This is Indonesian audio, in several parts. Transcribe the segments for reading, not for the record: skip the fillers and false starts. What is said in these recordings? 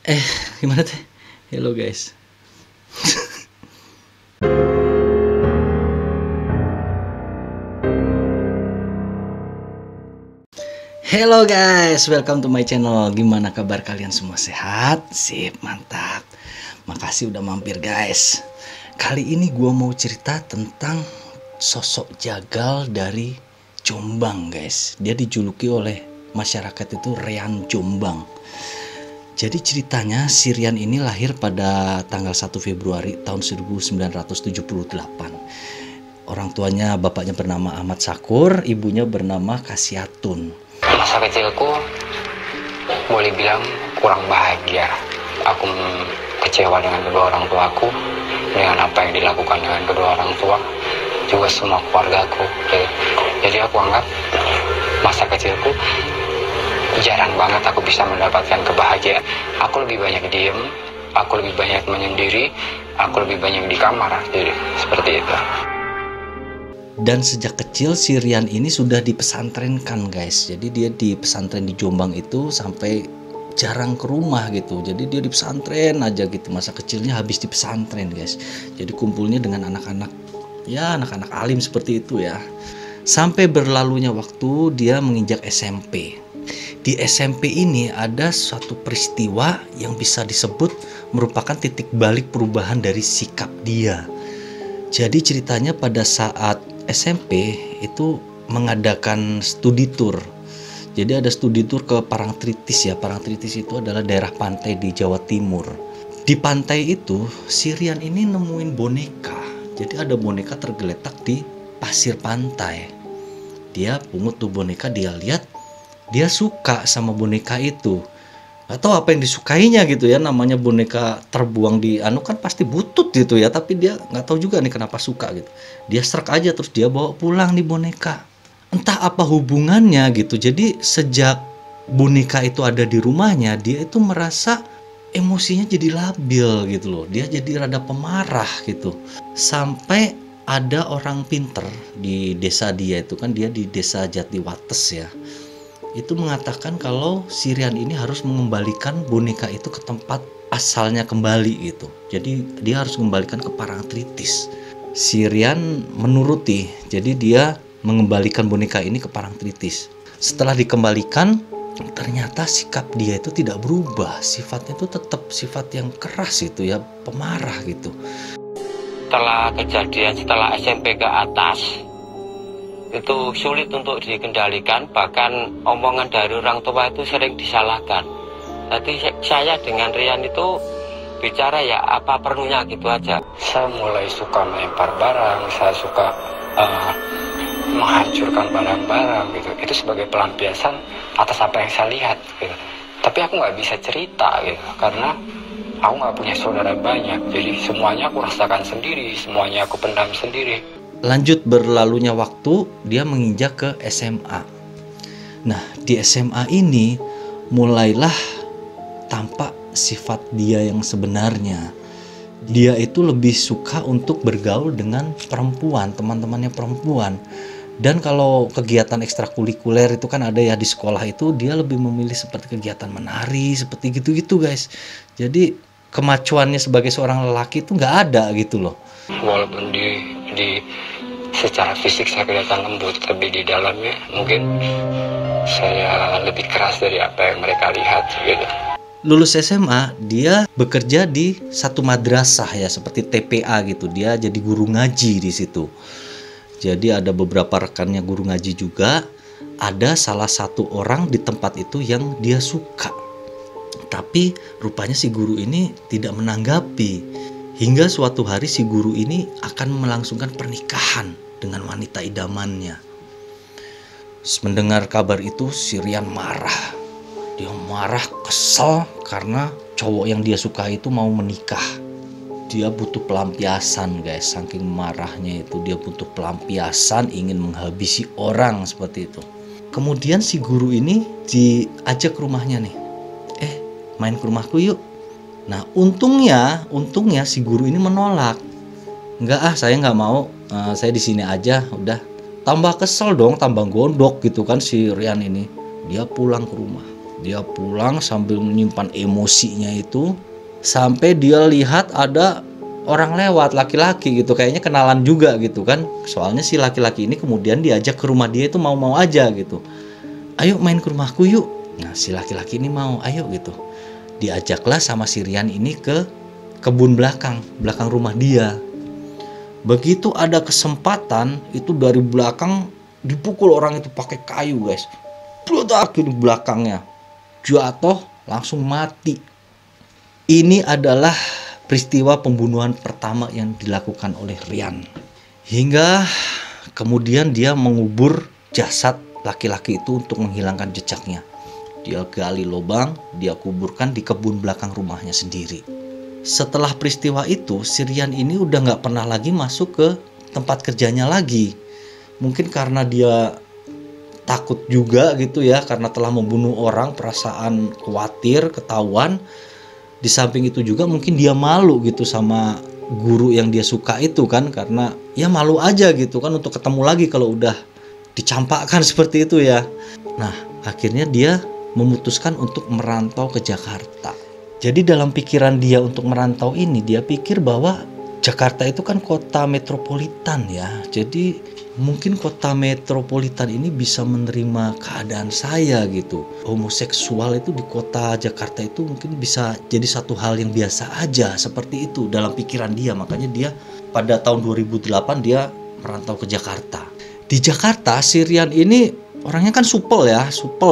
Eh, gimana teh? Hello guys. Hello guys, welcome to my channel. Gimana kabar kalian semua, sehat? Sip, mantap. Makasih udah mampir guys. Kali ini gua mau cerita tentang sosok jagal dari Jombang guys. Dia dijuluki oleh masyarakat itu Rian Jombang. Jadi ceritanya si Rian ini lahir pada tanggal 1 Februari tahun 1978. Orang tuanya, bapaknya bernama Ahmad Sakur, ibunya bernama Kasiatun. Masa kecilku boleh bilang kurang bahagia. Aku kecewa dengan kedua orang tuaku, dengan apa yang dilakukan dengan kedua orang tua, juga semua keluargaku. Jadi aku anggap masa kecilku jarang banget aku bisa mendapatkan kebahagiaan. Aku lebih banyak diem, aku lebih banyak menyendiri, aku lebih banyak di kamar. Jadi seperti itu. Dan sejak kecil si Rian ini sudah dipesantrenkan guys. Jadi dia di pesantren di Jombang itu sampai jarang ke rumah gitu. Jadi dia di pesantren aja gitu. Masa kecilnya habis di pesantren guys. Jadi kumpulnya dengan anak-anak, ya anak-anak alim seperti itu ya. Sampai berlalunya waktu dia menginjak SMP. Di SMP ini ada suatu peristiwa yang bisa disebut merupakan titik balik perubahan dari sikap dia. Jadi ceritanya pada saat SMP itu mengadakan studi tour. Jadi ada studi tour ke Parangtritis ya. Parangtritis itu adalah daerah pantai di Jawa Timur. Di pantai itu si Rian ini nemuin boneka. Jadi ada boneka tergeletak di pasir pantai. Dia pungut tuh boneka, dia lihat, dia suka sama boneka itu. Atau apa yang disukainya gitu ya, namanya boneka terbuang di anu kan pasti butut gitu ya, tapi dia nggak tahu juga nih kenapa suka gitu. Dia serak aja terus dia bawa pulang nih boneka. Entah apa hubungannya gitu. Jadi sejak boneka itu ada di rumahnya, dia itu merasa emosinya jadi labil gitu loh. Dia jadi rada pemarah gitu. Sampai ada orang pinter di desa dia itu, kan dia di desa Jatiwates ya, itu mengatakan kalau si Rian ini harus mengembalikan boneka itu ke tempat asalnya kembali gitu. Jadi dia harus mengembalikan ke Parangtritis. Si Rian menuruti, jadi dia mengembalikan boneka ini ke Parangtritis. Setelah dikembalikan, ternyata sikap dia itu tidak berubah. Sifatnya itu tetap sifat yang keras itu ya, pemarah gitu. Setelah kejadian, setelah SMP ke atas, itu sulit untuk dikendalikan, bahkan omongan dari orang tua itu sering disalahkan. Jadi saya dengan Rian itu bicara ya apa perlunya gitu aja. Saya mulai suka melempar barang, saya suka menghancurkan barang-barang gitu. Itu sebagai pelampiasan atas apa yang saya lihat gitu. Tapi aku nggak bisa cerita gitu, karena aku nggak punya saudara banyak. Jadi semuanya aku rasakan sendiri, semuanya aku pendam sendiri. Lanjut berlalunya waktu, dia menginjak ke SMA. Nah, di SMA ini mulailah tampak sifat dia yang sebenarnya. Dia itu lebih suka untuk bergaul dengan perempuan, teman-temannya perempuan. Dan kalau kegiatan ekstrakurikuler itu kan ada ya di sekolah itu, dia lebih memilih seperti kegiatan menari, seperti gitu-gitu guys. Jadi kemacuannya sebagai seorang lelaki itu nggak ada gitu loh. Walaupun di secara fisik saya kelihatan lembut, tapi di dalamnya mungkin saya lebih keras dari apa yang mereka lihat gitu. Lulus SMA, dia bekerja di satu madrasah ya, seperti TPA gitu. Dia jadi guru ngaji di situ. Jadi ada beberapa rekannya guru ngaji juga. Ada salah satu orang di tempat itu yang dia suka. Tapi rupanya si guru ini tidak menanggapi. Hingga suatu hari si guru ini akan melangsungkan pernikahan dengan wanita idamannya. Mendengar kabar itu si Rian marah. Dia marah, kesel karena cowok yang dia suka itu mau menikah. Dia butuh pelampiasan guys, saking marahnya itu dia butuh pelampiasan, ingin menghabisi orang seperti itu. Kemudian si guru ini diajak ke rumahnya nih. Main ke rumahku yuk. Nah untungnya si guru ini menolak. Enggak saya nggak mau, saya di sini aja udah. Tambah kesel dong, tambah gondok gitu kan si Rian ini. Dia pulang ke rumah. Dia pulang sambil menyimpan emosinya itu, sampai dia lihat ada orang lewat, laki-laki gitu, kayaknya kenalan juga gitu kan. Soalnya si laki-laki ini kemudian diajak ke rumah dia itu mau-mau aja gitu. Ayo main ke rumahku yuk. Nah si laki-laki ini mau, ayo gitu. Diajaklah sama si Rian ini ke kebun belakang rumah dia. Begitu ada kesempatan itu dari belakang dipukul orang itu pakai kayu guys. Bledak di belakangnya. Jatuh langsung mati. Ini adalah peristiwa pembunuhan pertama yang dilakukan oleh Rian. Hingga kemudian dia mengubur jasad laki-laki itu untuk menghilangkan jejaknya. Dia gali lubang, dia kuburkan di kebun belakang rumahnya sendiri. Setelah peristiwa itu, si Rian ini udah gak pernah lagi masuk ke tempat kerjanya lagi. Mungkin karena dia takut juga gitu ya, karena telah membunuh orang, perasaan khawatir, ketahuan. Di samping itu juga mungkin dia malu gitu sama guru yang dia suka itu kan, karena ya malu aja gitu kan untuk ketemu lagi kalau udah dicampakkan seperti itu ya. Nah akhirnya dia memutuskan untuk merantau ke Jakarta. Jadi dalam pikiran dia untuk merantau ini, dia pikir bahwa Jakarta itu kan kota metropolitan ya. Jadi mungkin kota metropolitan ini bisa menerima keadaan saya gitu. Homoseksual itu di kota Jakarta itu mungkin bisa jadi satu hal yang biasa aja, seperti itu dalam pikiran dia. Makanya dia pada tahun 2008 dia merantau ke Jakarta. Di Jakarta si Rian ini orangnya kan supel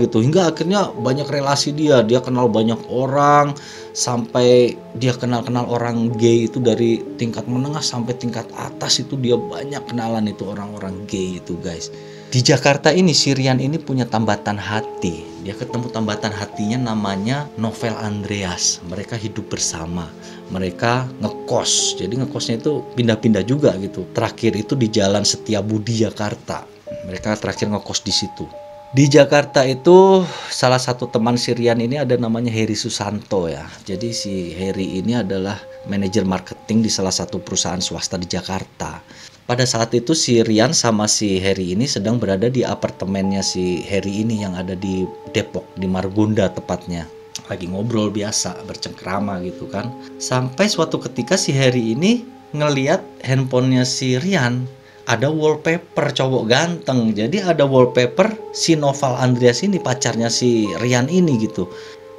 gitu, hingga akhirnya banyak relasi dia kenal banyak orang, sampai dia kenal orang gay itu dari tingkat menengah sampai tingkat atas, itu dia banyak kenalan itu orang-orang gay itu guys. Di Jakarta ini si Rian ini punya tambatan hati, dia ketemu tambatan hatinya namanya Novel Andreas. Mereka hidup bersama, mereka ngekos, jadi ngekosnya itu pindah-pindah juga gitu. Terakhir itu di Jalan Setiabudi Jakarta. Mereka terakhir ngekos di situ. Di Jakarta itu salah satu teman si Rian ini ada namanya Heri Susanto ya. Jadi si Heri ini adalah manajer marketing di salah satu perusahaan swasta di Jakarta. Pada saat itu si Rian sama si Heri ini sedang berada di apartemennya si Heri ini yang ada di Depok, di Margonda tepatnya. Lagi ngobrol biasa, bercengkrama gitu kan. Sampai suatu ketika si Heri ini ngeliat handphonenya si Rian, ada wallpaper cowok ganteng. Jadi ada wallpaper si Novel Andreas ini, pacarnya si Rian ini gitu.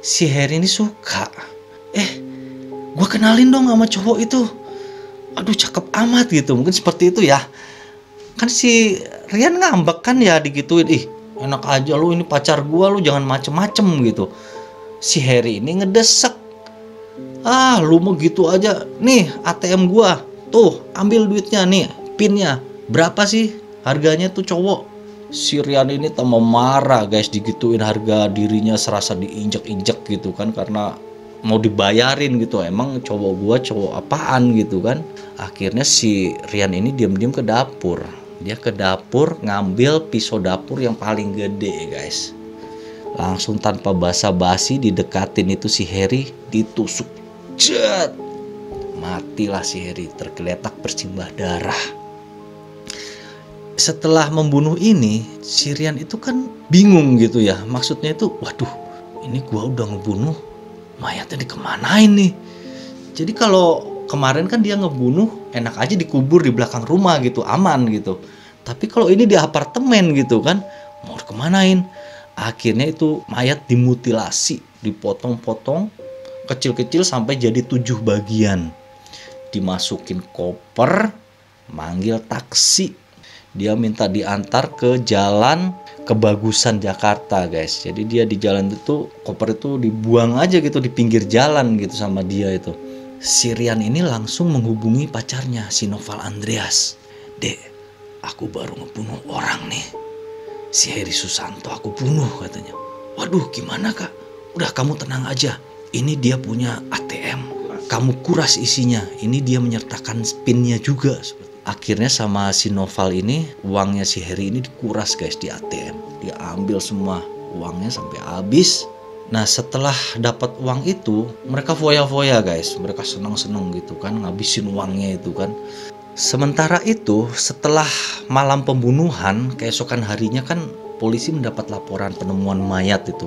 Si Heri ini suka. Gue kenalin dong sama cowok itu. Aduh cakep amat gitu. Mungkin seperti itu ya. Kan si Rian ngambek kan ya digituin. Enak aja lu, ini pacar gue, lu jangan macem-macem gitu. Si Heri ini ngedesek. Lu mau gitu aja. Nih ATM gue. Tuh ambil duitnya nih, pinnya. Berapa sih harganya tuh cowok? Si Rian ini tambah marah guys, digituin, harga dirinya serasa diinjek-injek gitu kan, karena mau dibayarin gitu. Emang cowok gua cowok apaan gitu kan. Akhirnya si Rian ini diam-diam ke dapur. Dia ke dapur ngambil pisau dapur yang paling gede guys. Langsung tanpa basa-basi didekatin itu si Heri, ditusuk. Cet! Matilah si Heri, tergeletak bersimbah darah. Setelah membunuh ini, si Rian itu kan bingung gitu ya. Maksudnya itu, waduh, ini gua udah ngebunuh, mayatnya dikemanain nih? Jadi kalau kemarin kan dia ngebunuh, enak aja dikubur di belakang rumah gitu, aman gitu. Tapi kalau ini di apartemen gitu kan, mau dikemanain? Akhirnya itu mayat dimutilasi, dipotong-potong kecil-kecil sampai jadi 7 bagian. Dimasukin koper, manggil taksi. Dia minta diantar ke Jalan Kebagusan Jakarta guys. Jadi dia di jalan itu, koper itu dibuang aja gitu di pinggir jalan gitu sama dia itu. Si Rian ini langsung menghubungi pacarnya si Novel Andreas. Dek, aku baru ngebunuh orang nih. Si Heri Susanto aku bunuh katanya. Waduh gimana kak? Udah kamu tenang aja. Ini dia punya ATM. Kamu kuras isinya. Ini dia menyertakan pinnya juga. Akhirnya sama si Novel ini, uangnya si Heri ini dikuras guys di ATM. Dia ambil semua uangnya sampai habis. Nah setelah dapat uang itu, mereka foya-foya guys. Mereka seneng-seneng gitu kan, ngabisin uangnya itu kan. Sementara itu setelah malam pembunuhan, keesokan harinya kan polisi mendapat laporan penemuan mayat itu.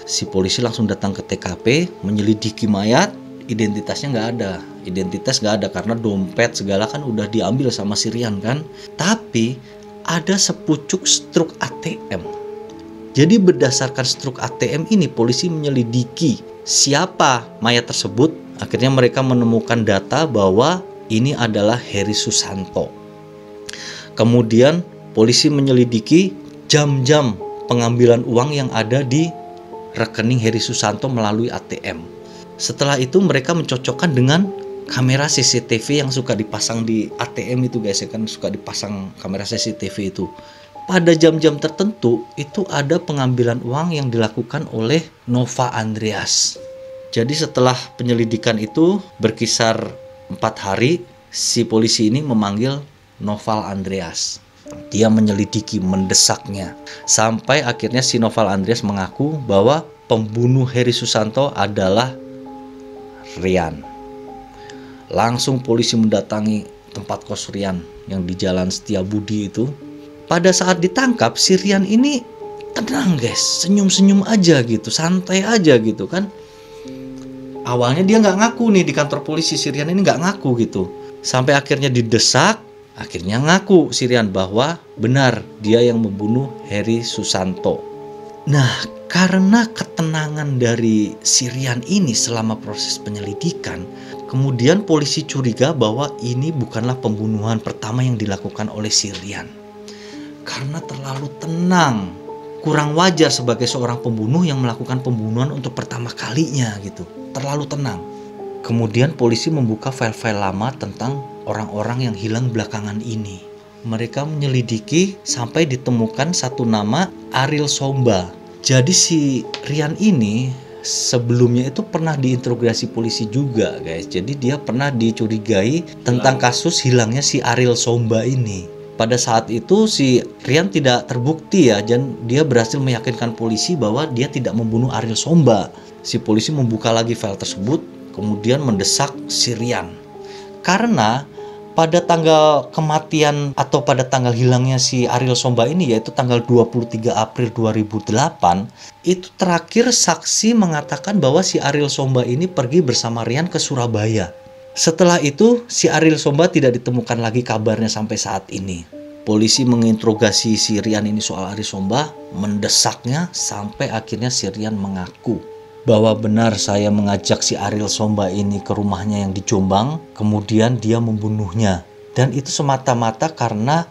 Si polisi langsung datang ke TKP, menyelidiki mayat, identitasnya nggak ada. Identitas nggak ada karena dompet segala kan udah diambil sama si Rian kan. Tapi ada sepucuk struk ATM. Jadi berdasarkan struk ATM ini polisi menyelidiki siapa mayat tersebut. Akhirnya mereka menemukan data bahwa ini adalah Heri Susanto. Kemudian polisi menyelidiki jam-jam pengambilan uang yang ada di rekening Heri Susanto melalui ATM. Setelah itu mereka mencocokkan dengan kamera CCTV yang suka dipasang di ATM itu guys, ya kan suka dipasang kamera CCTV itu. Pada jam-jam tertentu itu ada pengambilan uang yang dilakukan oleh Nova Andreas. Jadi setelah penyelidikan itu berkisar 4 hari, si polisi ini memanggil Noval Andreas. Dia menyelidiki, mendesaknya, sampai akhirnya si Noval Andreas mengaku bahwa pembunuh Heri Susanto adalah Rian. Langsung polisi mendatangi tempat kos Rian yang di Jalan Setiabudi itu. Pada saat ditangkap, si Rian ini tenang guys, senyum-senyum aja gitu, santai aja gitu kan. Awalnya dia nggak ngaku nih di kantor polisi, si Rian ini nggak ngaku gitu. Sampai akhirnya didesak, akhirnya ngaku si Rian bahwa benar dia yang membunuh Heri Susanto. Nah, karena ketenangan dari si Rian ini selama proses penyelidikan, kemudian polisi curiga bahwa ini bukanlah pembunuhan pertama yang dilakukan oleh si Rian. Karena terlalu tenang, kurang wajar sebagai seorang pembunuh yang melakukan pembunuhan untuk pertama kalinya gitu. Terlalu tenang. Kemudian polisi membuka file-file lama tentang orang-orang yang hilang belakangan ini. Mereka menyelidiki sampai ditemukan satu nama, Ariel Somba. Jadi si Rian ini sebelumnya itu pernah diinterogasi polisi juga guys. Jadi dia pernah dicurigai tentang kasus hilangnya si Ariel Somba ini. Pada saat itu si Rian tidak terbukti ya, dan dia berhasil meyakinkan polisi bahwa dia tidak membunuh Ariel Somba. Si polisi membuka lagi file tersebut, kemudian mendesak si Rian. Karena pada tanggal kematian atau pada tanggal hilangnya si Ariel Somba ini, yaitu tanggal 23 April 2008, itu terakhir saksi mengatakan bahwa si Ariel Somba ini pergi bersama Rian ke Surabaya. Setelah itu, si Ariel Somba tidak ditemukan lagi kabarnya sampai saat ini. Polisi menginterogasi si Rian ini soal Ariel Somba, mendesaknya sampai akhirnya si Rian mengaku bahwa benar saya mengajak si Ariel Somba ini ke rumahnya yang di Jombang, kemudian dia membunuhnya. Dan itu semata-mata karena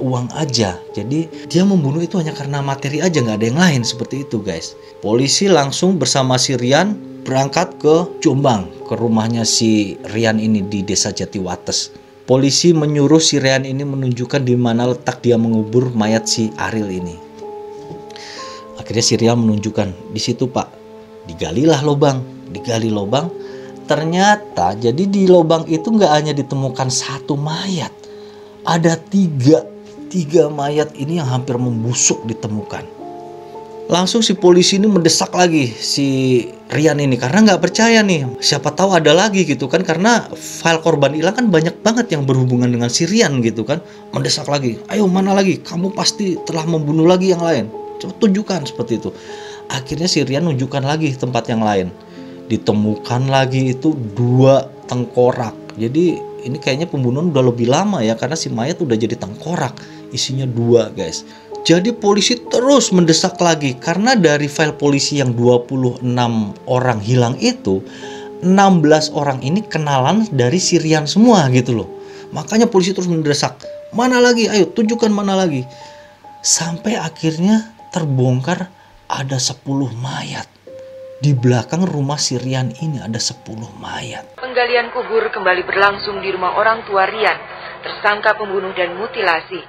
uang aja. Jadi dia membunuh itu hanya karena materi aja, nggak ada yang lain, seperti itu guys. Polisi langsung bersama si Rian berangkat ke Jombang, ke rumahnya si Rian ini di Desa Jatiwates. Polisi menyuruh si Rian ini menunjukkan di mana letak dia mengubur mayat si Ariel ini. Akhirnya si Rian menunjukkan, di situ Pak. Digalilah lubang, digali lubang. Ternyata jadi di lubang itu nggak hanya ditemukan satu mayat, ada tiga mayat ini yang hampir membusuk ditemukan. Langsung si polisi ini mendesak lagi si Rian ini karena nggak percaya nih, siapa tahu ada lagi gitu kan, karena file korban hilang kan banyak banget yang berhubungan dengan si Rian gitu kan. Mendesak lagi, ayo mana lagi, kamu pasti telah membunuh lagi yang lain, coba tunjukkan, seperti itu. Akhirnya si Rian nunjukkan lagi tempat yang lain. Ditemukan lagi itu 2 tengkorak. Jadi ini kayaknya pembunuhan udah lebih lama ya, karena si mayat udah jadi tengkorak. Isinya 2 guys. Jadi polisi terus mendesak lagi, karena dari file polisi yang 26 orang hilang itu, 16 orang ini kenalan dari si Rian semua gitu loh. Makanya polisi terus mendesak, mana lagi, ayo tunjukkan mana lagi. Sampai akhirnya terbongkar ada 10 mayat. Di belakang rumah si Rian ini ada 10 mayat. Penggalian kubur kembali berlangsung di rumah orang tua Rian, tersangka pembunuh dan mutilasi.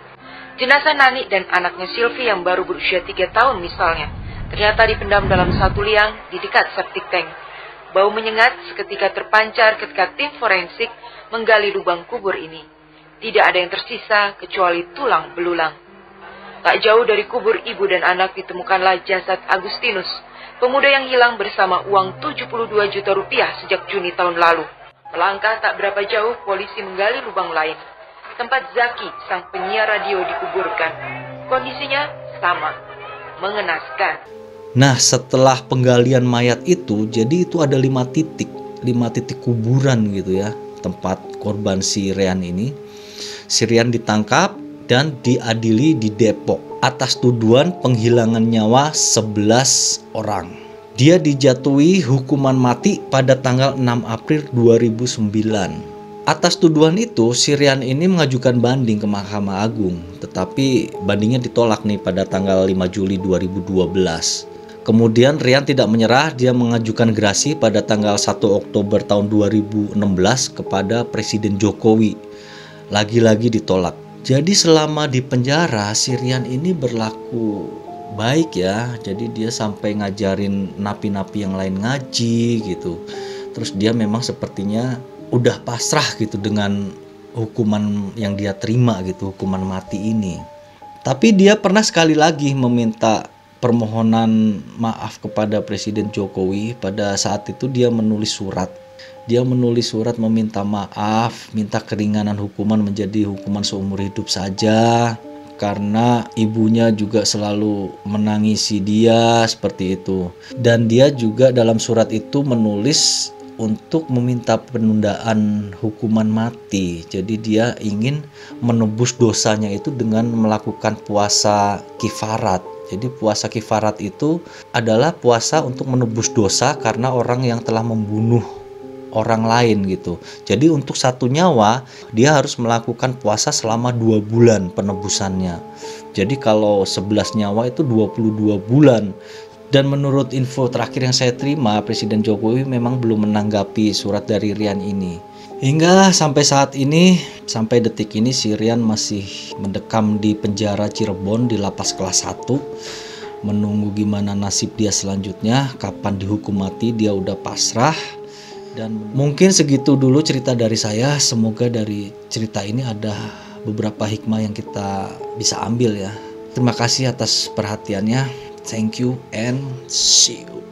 Jenazah Nani dan anaknya Silvi yang baru berusia 3 tahun misalnya, ternyata dipendam dalam satu liang di dekat septic tank. Bau menyengat seketika terpancar ketika tim forensik menggali lubang kubur ini. Tidak ada yang tersisa kecuali tulang belulang. Tak jauh dari kubur ibu dan anak ditemukanlah jasad Agustinus, pemuda yang hilang bersama uang 72 juta rupiah sejak Juni tahun lalu. Melangkah tak berapa jauh, polisi menggali lubang lain, tempat Zaki, sang penyiar radio, dikuburkan. Kondisinya sama, mengenaskan. Nah, setelah penggalian mayat itu, jadi itu ada 5 titik kuburan gitu ya, tempat korban si Rian ini. Si Rian ditangkap dan diadili di Depok atas tuduhan penghilangan nyawa 11 orang. Dia dijatuhi hukuman mati pada tanggal 6 April 2009. Atas tuduhan itu, si Rian ini mengajukan banding ke Mahkamah Agung, tetapi bandingnya ditolak nih pada tanggal 5 Juli 2012. Kemudian Rian tidak menyerah, dia mengajukan gerasi pada tanggal 1 Oktober tahun 2016 kepada Presiden Jokowi. Lagi-lagi ditolak. Jadi selama di penjara, si Rian ini berlaku baik ya. Jadi dia sampai ngajarin napi-napi yang lain ngaji gitu. Terus dia memang sepertinya udah pasrah gitu dengan hukuman yang dia terima gitu, hukuman mati ini. Tapi dia pernah sekali lagi meminta permohonan maaf kepada Presiden Jokowi. Pada saat itu dia menulis surat. Dia menulis surat meminta maaf, minta keringanan hukuman menjadi hukuman seumur hidup saja. Karena ibunya juga selalu menangisi dia seperti itu. Dan dia juga dalam surat itu menulis untuk meminta penundaan hukuman mati. Jadi dia ingin menebus dosanya itu dengan melakukan puasa kifarat. Jadi puasa kifarat itu adalah puasa untuk menebus dosa karena orang yang telah membunuh orang lain gitu. Jadi untuk 1 nyawa dia harus melakukan puasa selama 2 bulan penebusannya. Jadi kalau 11 nyawa itu 22 bulan. Dan menurut info terakhir yang saya terima, Presiden Jokowi memang belum menanggapi surat dari Rian ini. Hingga sampai saat ini, sampai detik ini si Rian masih mendekam di penjara Cirebon di lapas kelas 1. Menunggu gimana nasib dia selanjutnya, kapan dihukum mati, dia udah pasrah. Dan mungkin segitu dulu cerita dari saya. Semoga dari cerita ini ada beberapa hikmah yang kita bisa ambil ya. Terima kasih atas perhatiannya. Thank you and see you.